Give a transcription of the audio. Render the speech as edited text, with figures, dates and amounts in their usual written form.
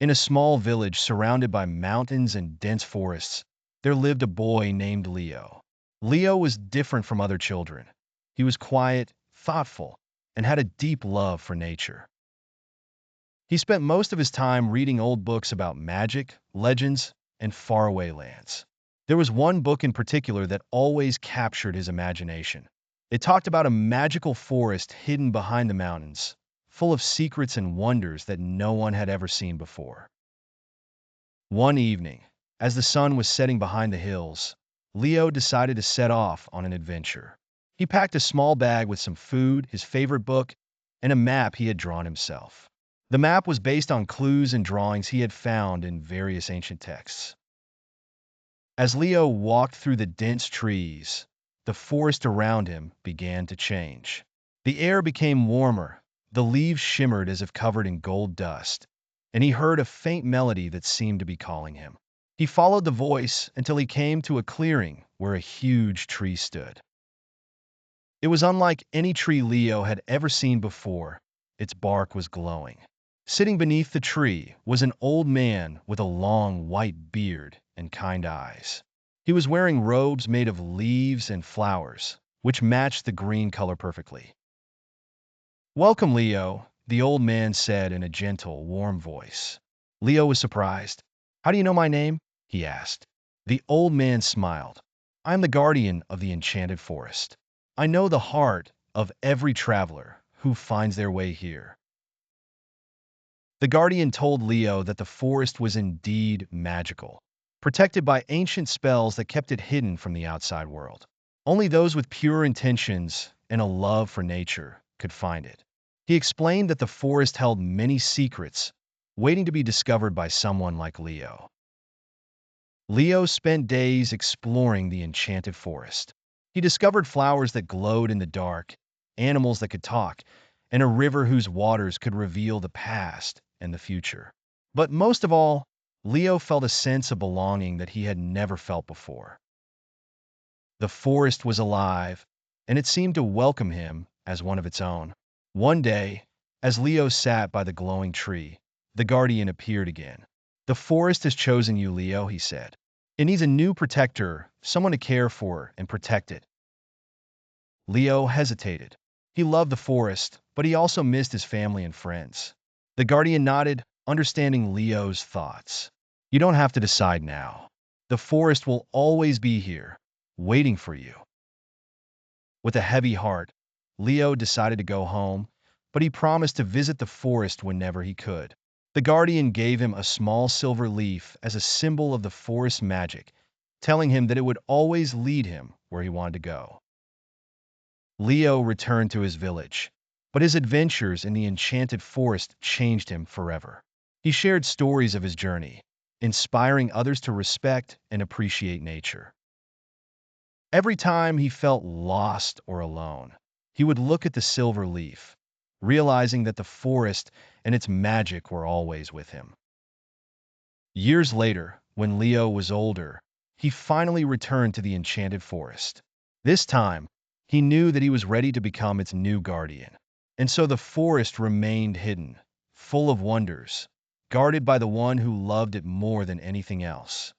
In a small village surrounded by mountains and dense forests, there lived a boy named Leo. Leo was different from other children. He was quiet, thoughtful, and had a deep love for nature. He spent most of his time reading old books about magic, legends, and faraway lands. There was one book in particular that always captured his imagination. It talked about a magical forest hidden behind the mountains, full of secrets and wonders that no one had ever seen before. One evening, as the sun was setting behind the hills, Leo decided to set off on an adventure. He packed a small bag with some food, his favorite book, and a map he had drawn himself. The map was based on clues and drawings he had found in various ancient texts. As Leo walked through the dense trees, the forest around him began to change. The air became warmer, the leaves shimmered as if covered in gold dust, and he heard a faint melody that seemed to be calling him. He followed the voice until he came to a clearing where a huge tree stood. It was unlike any tree Leo had ever seen before. Its bark was glowing. Sitting beneath the tree was an old man with a long white beard and kind eyes. He was wearing robes made of leaves and flowers, which matched the green color perfectly. "Welcome, Leo," the old man said in a gentle, warm voice. Leo was surprised. "How do you know my name?" he asked. The old man smiled. "I am the guardian of the enchanted forest. I know the heart of every traveler who finds their way here." The guardian told Leo that the forest was indeed magical, protected by ancient spells that kept it hidden from the outside world. Only those with pure intentions and a love for nature could find it. He explained that the forest held many secrets, waiting to be discovered by someone like Leo. Leo spent days exploring the enchanted forest. He discovered flowers that glowed in the dark, animals that could talk, and a river whose waters could reveal the past and the future. But most of all, Leo felt a sense of belonging that he had never felt before. The forest was alive, and it seemed to welcome him as one of its own. One day, as Leo sat by the glowing tree, the guardian appeared again. "The forest has chosen you, Leo," he said. "It needs a new protector, someone to care for and protect it." Leo hesitated. He loved the forest, but he also missed his family and friends. The guardian nodded, understanding Leo's thoughts. "You don't have to decide now. The forest will always be here, waiting for you." With a heavy heart, Leo decided to go home, but he promised to visit the forest whenever he could. The guardian gave him a small silver leaf as a symbol of the forest's magic, telling him that it would always lead him where he wanted to go. Leo returned to his village, but his adventures in the enchanted forest changed him forever. He shared stories of his journey, inspiring others to respect and appreciate nature. Every time he felt lost or alone, he would look at the silver leaf, realizing that the forest and its magic were always with him. Years later, when Leo was older, he finally returned to the enchanted forest. This time, he knew that he was ready to become its new guardian. And so the forest remained hidden, full of wonders, guarded by the one who loved it more than anything else.